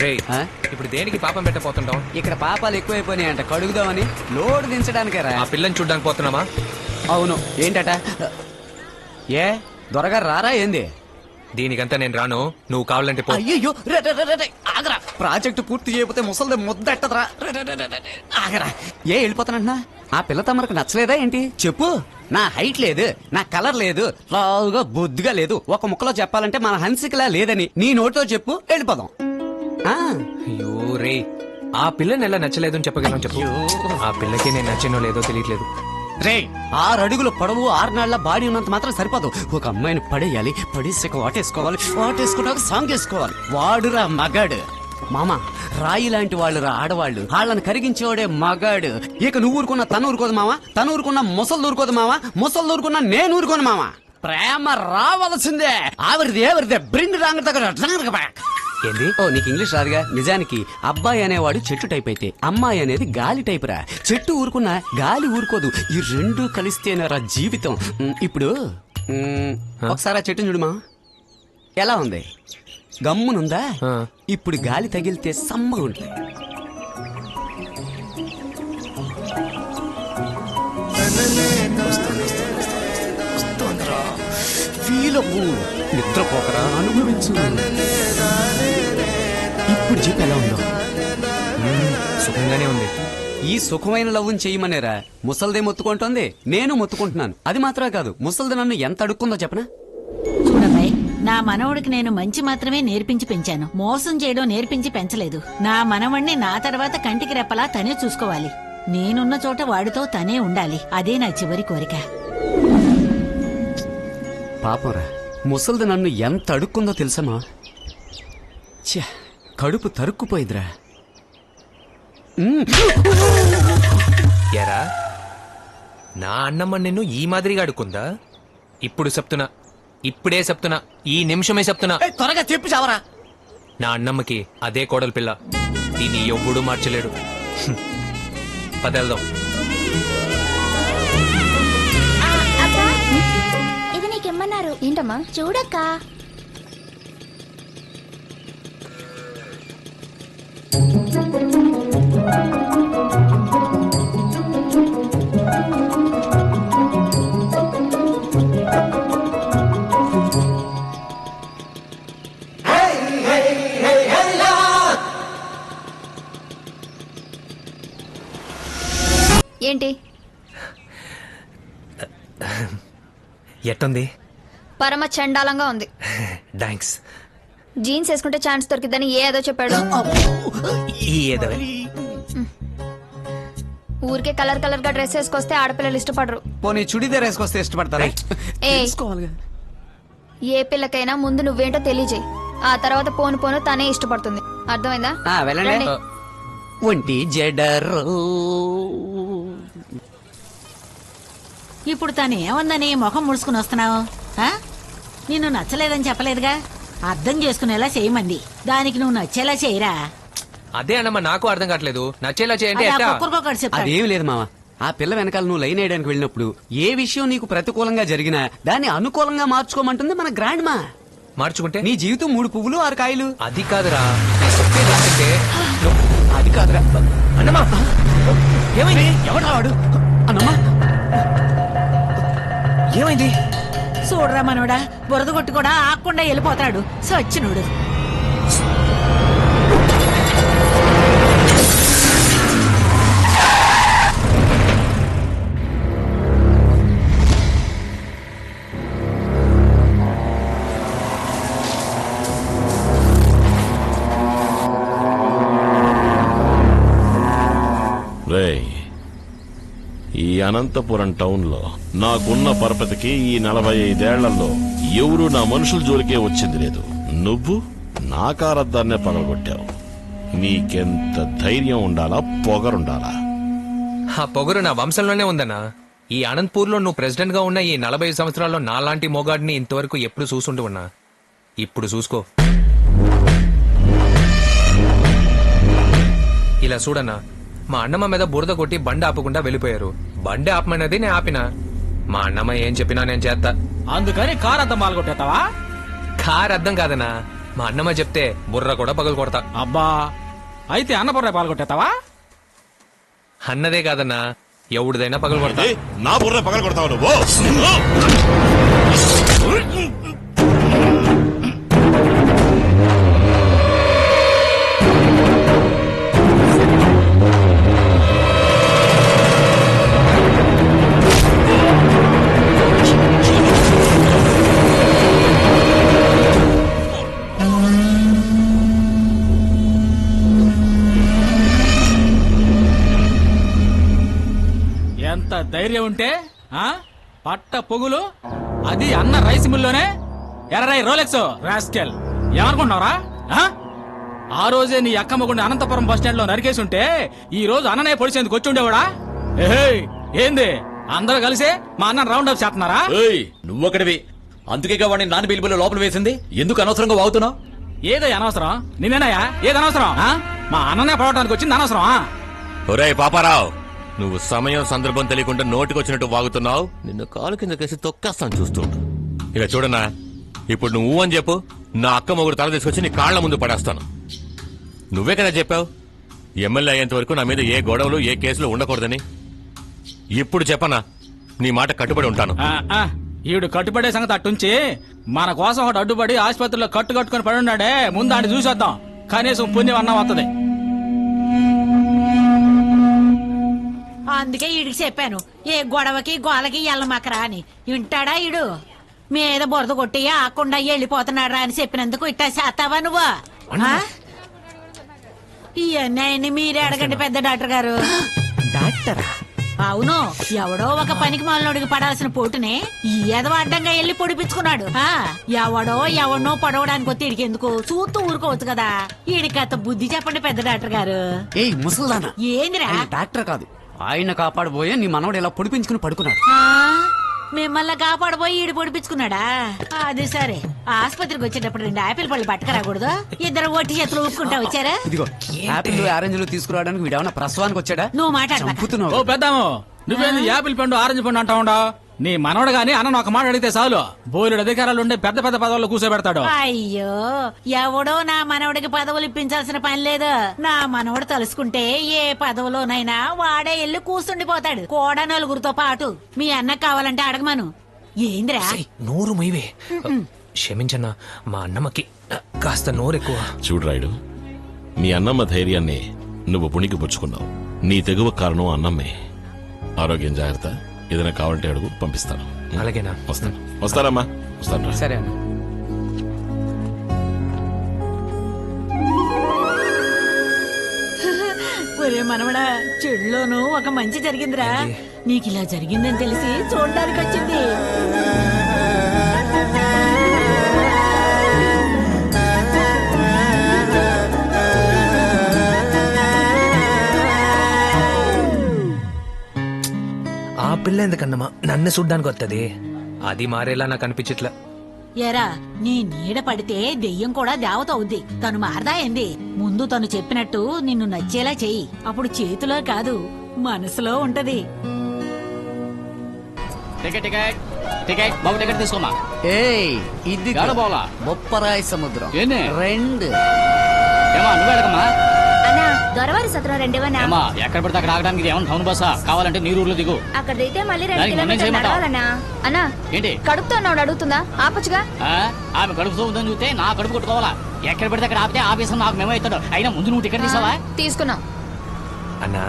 రేయ్ ఆ? ఇప్పుడు దేనికి పాపం పెట్టపోతుంటాం? ఇక్కడ పాపాలు ఎక్కువైపోయినాయంట, కడుగుదామని లోడ్ దించడానికేరా. ఆ పిల్లని చూడ్డానికి పోతున్నామా? అవును. ఏంటట? ఏ దొరగా రారా ఏంది? దీనికంతా నేను రాను, నువ్వు కావాలంటే పో. అయ్యో ఆగరా, ప్రాజెక్టు పూర్తి చేయకపోతే ముసలిది ముద్దెట్టదరా. ఆగరా, ఏ వెళ్ళిపోతానంటున్నా? ఆ పిల్ల తమరకు నచ్చలేదా ఏంటి? చెప్పు. నా హైట్ లేదు, నా కలర్ లేదు, లావుగా బొద్దుగా లేదు, ఒక ముక్కలో చెప్పాలంటే మన హన్సికలా లేదని నీ నోటితో చెప్పు, వెళ్ళిపోదాం. ఆ, అయ్యో రే, ఆ పిల్లని ఎలా నచ్చలేదని చెప్పగలను చెప్పు. ఆ పిల్లకి నేను నచ్చినో లేదో తెలియట్లేదు. రే 6 అడుగుల పొడవు 6 నాళ్ల బాడీ ఉన్నంత మాత్రం సరిపోదు. ఒక అమ్మాయిని పడేయాలి, పడేసాక వాటేసుకోవాలి, వాటేసుకున్నాక సాంగ్ వేసుకోవాలి. వాడురా మగాడు. మామ, రాయి లాంటి వాళ్ళురా ఆడవాళ్ళు, వాళ్ళని కరిగించేవాడే మగాడు. ఇక నువ్వు ఊరుకున్న తను ఊరుకోదు మామ, తను ఊరుకున్న ముసలు ఊరుకోదు మామ, ముసలు ఊరుకున్న నేను ఊరుకోను మామ. ప్రేమ రావాల్సిందే. ఆవిరిదే బ్రింగ్ రాంగ్ దగ్గర. ఏంది? ఓ, నీకు ఇంగ్లీష్ రాదుగా. నిజానికి అబ్బాయి అనేవాడు చెట్టు టైప్ అయితే, అమ్మాయి అనేది గాలి టైప్ రా. చెట్టు ఊరుకున్నా గాలి ఊరుకోదు, ఈ రెండు కలిస్తేనేరా జీవితం. ఇప్పుడు ఒకసారి ఆ చెట్టుని చూడుమా, ఎలా ఉంది? గమ్మునుందా? ఇప్పుడు గాలి తగిలితే సమ్మగా ఉంటుంది. నిద్రపోకరా, అనుభవించు. ఇప్పుడు చెప్పు ఎలా ఉందో. సుఖంగానే ఉంది. ఈ సుఖమైన లవ్వుని చెయ్యమనేరా. ముసల్దే మొత్తుకుంటోంది, నేను మొత్తుకుంటున్నాను. అది మాత్రమే కాదు, ముసల్ది నన్ను ఎంత అడుక్కుందో చెప్పనా? చూడమ్మాయి, నా మనవడికి నేను మంచి మాత్రమే నేర్పించి పెంచాను, మోసం చేయడం నేర్పించి పెంచలేదు. నా మనవణ్ణి నా తర్వాత కంటికి రెప్పలా తనే చూసుకోవాలి. నేనున్న చోట వాడితో తనే ఉండాలి. అదే నా చివరి కోరిక. పాపంరా, ముసల్ది నన్ను ఎంత అడుక్కుందో తెలుసమా? ఛ, కడుపు తరుక్కుపోయిద్రా. ఎరా, నా అన్నమ్మ నిన్ను ఈ మాదిరిగా అడుకుందా? ఇప్పుడు చెప్తున్నా, ఇప్పుడే చెప్తున్నా, ఈ నిమిషమే చెప్తున్నా, త్వరగా చెప్పు చావరా. నా అన్నమ్మకి అదే కోడలు పిల్ల. దీన్ని ఎవ్వడూ మార్చలేడు. పదేళ్దాం. ఇది నీకెమ్మన్నారు? ఏంటమ్మా? చూడక్క. ఏంటి? ఎట్టుంది? పరమ చండాలంగా ఉంది. థ్యాంక్స్. జీన్స్ వేసుకుంటే ఛాన్స్ దొరికిద్దని ఏదో చెప్పాడు. ఈ ఏదో ఊరికే కలర్ గా డ్రెస్ వేసుకొస్తే ఆడపిల్లలు ఇష్టపడరు. పోనీ చుడిదార్ వేసుకొస్తే ఇష్టపడతారా? ఏ పిల్లకైనా ముందు నువ్వేంటో తెలియజేయి, ఆ తర్వాత పోను పోను తనే ఇష్టపడుతుంది. అర్థమైందా? వెళ్ళండి. ఒంటి జడరు. ఇప్పుడు తను ఏముందని మొహం ముడుచుకుని వస్తున్నావు? నిన్ను నచ్చలేదని చెప్పలేదుగా, అర్థం చేసుకునేలా చేయమంది. దానికి నువ్వు నచ్చేలా చేయరా. అదే అన్నమ్మ, నాకు అర్థం కావట్లేదు. నచ్చేలా చేయండి. అదేం లేదు మామ, ఆ పిల్ల వెనకాల నువ్వు లైన్ వేయడానికి వెళ్ళినప్పుడు ఏ విషయం నీకు ప్రతికూలంగా జరిగినా దాన్ని అనుకూలంగా మార్చుకోమంటుంది మన గ్రాండ్ మా. మార్చుకుంటే నీ జీవితం 3 పువ్వులు 6 కాయలు. అది కాదురా, చెప్పేదంటే అది కాదురా. అన్నమ్మా, ఏమైంది? ఎవడా వాడు? అన్నమ్మా, ఏమైంది? చూడరా మనోడా, బురద కొట్టి కూడా ఆకుండా వెళ్ళిపోతాడు సచ్చినుడు. ఈ అనంతపురం టౌన్ లో నాకున్న పరపతికి ఈ 45 ఏళ్లలో ఎవరు నా మనుషుల జోలికే వచ్చింది లేదు. నువ్వు నా కారద్దాన్నే పగలగొట్టావు. నీకెంత ధైర్యం ఉండాలా, పొగరుండాలా? ఆ పొగరు నా వంశంలోనే ఉందన్నా. ఈ అనంతపూర్ లో నువ్వు ప్రెసిడెంట్ గా ఉన్న ఈ 45 సంవత్సరాల్లో నాలాంటి మోగాడిని ఇంతవరకు ఎప్పుడు చూసుంటూ ఉన్నా. ఇప్పుడు చూసుకో. ఇలా చూడన్నా, మా అన్నమ్మ మీద బురద కొట్టి బండి ఆపకుండా వెళ్ళిపోయారు. బండి ఆపమన్నది నేను ఆపినా. మా అన్నమ్మ ఏం చెప్పినా నేను చేస్తా. అందుకని కార్ అద్దం మాలగొట్టేస్తావా? కార్ అద్దం కాదనా, మా అన్నమ్మ చెప్తే బుర్ర కూడా పగలు కొడతా. అబ్బా అయితే అన్నపూర్ణ పాల్గొట్టేస్తావా? అన్నదే కాదన్నా, ఎవడిదైనా పగలు కొడతా. ఏయ్, నా బుర్ర పగల కొడతావు నువ్వు. ఎంత ధైర్యం ఉంటే ఆ పట్ట పొగులు అది అన్న రైస్ మిల్లోనే ఎర్రై రోలెక్స్ రాస్కెల్ ఏమనుకుంటున్నావురా? ఆ రోజే నీ అక్క మొగుడిని అనంతపురం బస్ స్టాండ్ లో నరికేసి ఉంటే ఈ రోజు అన్ననే పొడిచేందుకు వచ్చి ఉండేవాడా? ఏయ్ ఏంది అందరూ కలిసి మా అన్న రౌండ్ అప్ చేస్తున్నారా? నువ్వొకటివి, అందుకే వాడిని నాన్న బిల్బులో లోపల వేసింది. ఎందుకు అనవసరంగా వాగుతున్నావు? ఏదో అనవసరం నిన్నేనాయా? ఏది అనవసరం? మా అన్ననే పడవటానికి వచ్చింది అనవసరం. ఒరేయ్ పాపారావు, నువ్వు సమయం సందర్భం తెలియకుండా నోటికొచ్చినట్టు వాగుతున్నావు. నిన్ను కాలు కింద కేసి తొక్కేస్తాను చూస్తుంటూ. ఇక చూడనా, ఇప్పుడు నువ్వు అని చెప్పు, నా అక్క మొగుడు తల తీసుకొచ్చి నీ కాళ్ల ముందు పడేస్తాను. నువ్వే కదా చెప్పావు ఎమ్మెల్యే అయ్యేంత వరకు నా మీద ఏ గొడవలు ఏ కేసులు ఉండకూడదని. ఇప్పుడు చెప్పనా, నీ మాట కట్టుబడి ఉంటాను. ఈడు కట్టుబడే సంగతి అట్టుంచి మన కోసం ఒకటి అడ్డుపడి ఆసుపత్రిలో కట్టుకొని పడి ఉన్నాడే, ముందు ఆడి చూసేద్దాం. కనీసం పుణ్యం అన్నం వస్తుంది. అందుకే ఈడికి చెప్పాను, ఏ గొడవకి గోలకి ఎల్లమాకరా అని. వింటాడా ఈడు? మీద బురద కొట్టి ఆకుండా వెళ్ళిపోతున్నాడు అని చెప్పినందుకు ఇట్టా చేస్తావా నువ్వు? ఇవన్నీ మీరే అడగండి పెద్ద డాక్టర్ గారు. డాక్టరా? అవును, ఎవడో ఒక పనికి మాలనోడికి పడాల్సిన పోటునే ఈ ఎదవ అడ్డంగా వెళ్ళి పొడిపించుకున్నాడు. ఎవడనో పడవడానికి వస్తే ఈడికి ఎందుకు? చూస్తూ ఊరుకోవచ్చు కదా. ఈడికి అంత బుద్ధి చెప్పండి పెద్ద డాక్టర్ గారు. ఏ ముసల్దానా, ఏందిరా? డాక్టర్ కాదు, ఆయన కాపాడబోయే నీ మనవడు ఇలా పొడిపించుకుని పడుకున్నాడు. మిమ్మల్ని కాపాడబోయి ఈడు పొడిపించుకున్నాడా? అది సరే. ఆసుపత్రికి వచ్చేటప్పుడు 2 ఆపిల్ పళ్ళు పట్టుకురాకూడదు? ఇద్దరు ఒట్టి చేతులు ఊపుకుంటా వచ్చారా? ఇదిగో యాపిల్ ఆరెంజ్లు తీసుకురావడానికి వీడేమన్నా ప్రసవానికి వచ్చాడా? నువ్వు మాట్లాడు. ఓ పెద్దాము, నువ్వేంది యాపిల్ పండు ఆరెంజ్ పండు అంటా ఉండవు? నీ మనవడు గాని అన్న ఒక మాట అడిగితే చాలు బోలెడు అధికారాలు ఉండే పెద్ద పెద్ద పదవుల్లో కూర్చోబెడతాడు. అయ్యో, ఎవడో నా మనవడికి పదవులు ఇప్పించాల్సిన పని లేదు. నా మనవడు తలుసుకుంటే ఏ పదవులోనైనా వాడే వెళ్ళి కూర్చుండిపోతాడు, కూడా నలుగురితో పాటు. మీ అన్న కావాలంటే అడగమను. ఏంద్రా నోరు మొయ్యవే. క్షమించన్నా, మా అన్నమ్మకి కాస్త నోరు ఎక్కువ. చూడు రాయుడు, మీ అన్నమ్మ ధైర్యాన్ని నువ్వు పుణికి పుచ్చుకున్నావు. నీ తెగువ కారణం అన్నమ్మే. ఆరోగ్యం జాగ్రత్త. ఏదైనా కావాలంటే అడుగు, పంపిస్తాను. అలాగేనా? వస్తాను. వస్తారమ్మా, వస్తాను. సరే అన్న. ఒరే మనవడా, చెడులోనూ ఒక మంచి జరిగిందిరా. నీకు ఇలా జరిగిందని తెలిసి చూడడానికి వచ్చింది. ఆ పిల్ల ఎందుకన్నమా నన్ను చూడ్డానికి వస్తుంది? అది మారేలా నాకు అనిపించట్లే. ఎరా, నీ నీడ పడితే దెయ్యం కూడా దేవత అవుద్ది. తను మారదా ఏంది? ముందు తను చెప్పినట్టు నిన్ను నచ్చేలా చెయ్యి. అప్పుడు చేతిలో కాదు, మనసులో ఉంటది. టికెట్ బాబు, టికెట్ తీసుకోమా. ఇది బొప్పరాయి సముద్రం. 2 నువ్వేడకమ్మా. అన్నా, దొరవారి సత్రం 2 ఎక్కడ పడితే అక్కడ ఆగడానికి ఇది ఏమన్నా టౌన్ బస్సా? కావాలంటే నీ ఊర్లో దిగు. అక్కడ దిగితే మళ్ళీ 2 కిలోమీటర్లు నడవాలన్నా. అన్నా ఏంటి కడుపుతో ఉన్నాడు అడుగుతుందా? ఆపచ్చుగా. ఆమె కడుపుతో ఉందని చూస్తే నా కడుపు కొట్టుకోవాలా? ఎక్కడ పడితే అక్కడ ఆపితే ఆఫీసర్ నాకు మేమో ఇస్తాడు. అయినా ముందు నువ్వు టికెట్ తీసావా? తీసుకున్నాం. అన్నా,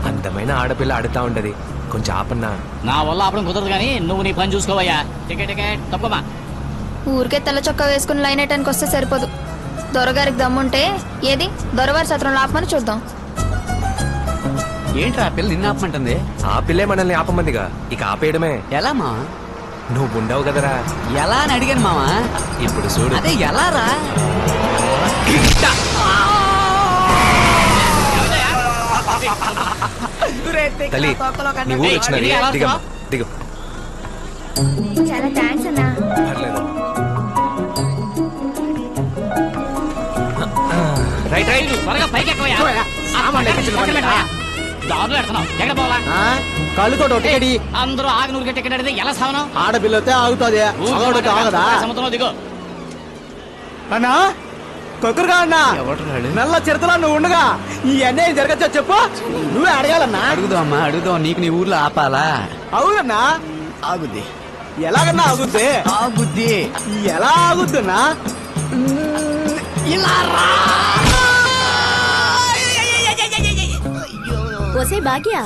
అందమైన ఆడపిల్ల ఆడుతా ఉంటది, కొంచెం ఆపన్నా. నా వల్ల ఆపడం కుదరదు కానీ నువ్వు నీ పని చూసుకోవయ్యా. Ticket ticket తప్పమా. ఊరికే తెల్ల చొక్కా వేసుకుని లైన్ వేయటానికి వస్తే సరిపోదు. దొరగారికి దమ్ముంటే ఏది దొరవారి సత్రంలో ఆపమని చూద్దాం. ఏంట్రా ఆ పిల్ల నిన్న ఆపమంటుంది? ఆ పిల్లే మనల్ని ఆపమందిగా, ఇక ఆపేయడమే. ఎలా మా? నువ్వు ఉండవు కదరా. ఎలా అని అడిగాను మావా. ఇప్పుడు చూడు. అదే ఎలా రా? తల్లి, నీ ఊరు వచ్చినది. దిగమ్మా, దిగు. చాలా థ్యాంక్స్ అన్నా. పర్లేదు. Right right. త్వరగా పైకి ఎక్కువయ్యా. దారులు ఎడుతున్నావు. ఎక్కడ పోవాలా? కళ్ళుతో టికెట్. అందరూ ఆగి నూరికి టికెట్ అడిగితే ఎలా సావనం? ఆడపిల్లతే ఆగుతుంది, సముద్రంలో దిగు. అన్నా కొక్కురుగా అన్నా ఎవడ్రాడు? నల్ల చిరతలా నువ్వు ఉండగా ఈ అన్యాయం జరగచ్చా చెప్పు నువ్వే అడగాలన్నా. అడుగుదాం అమ్మా అడుగుదాం. నీకు నీ ఊర్లో ఆపాలా? అవునన్నా. ఆగుద్ది ఎలాగన్నా ఆగుద్ది? ఆగుద్ది. ఎలా ఆగుద్దన్నా? ఇలా రా. ఒసే భాగ్య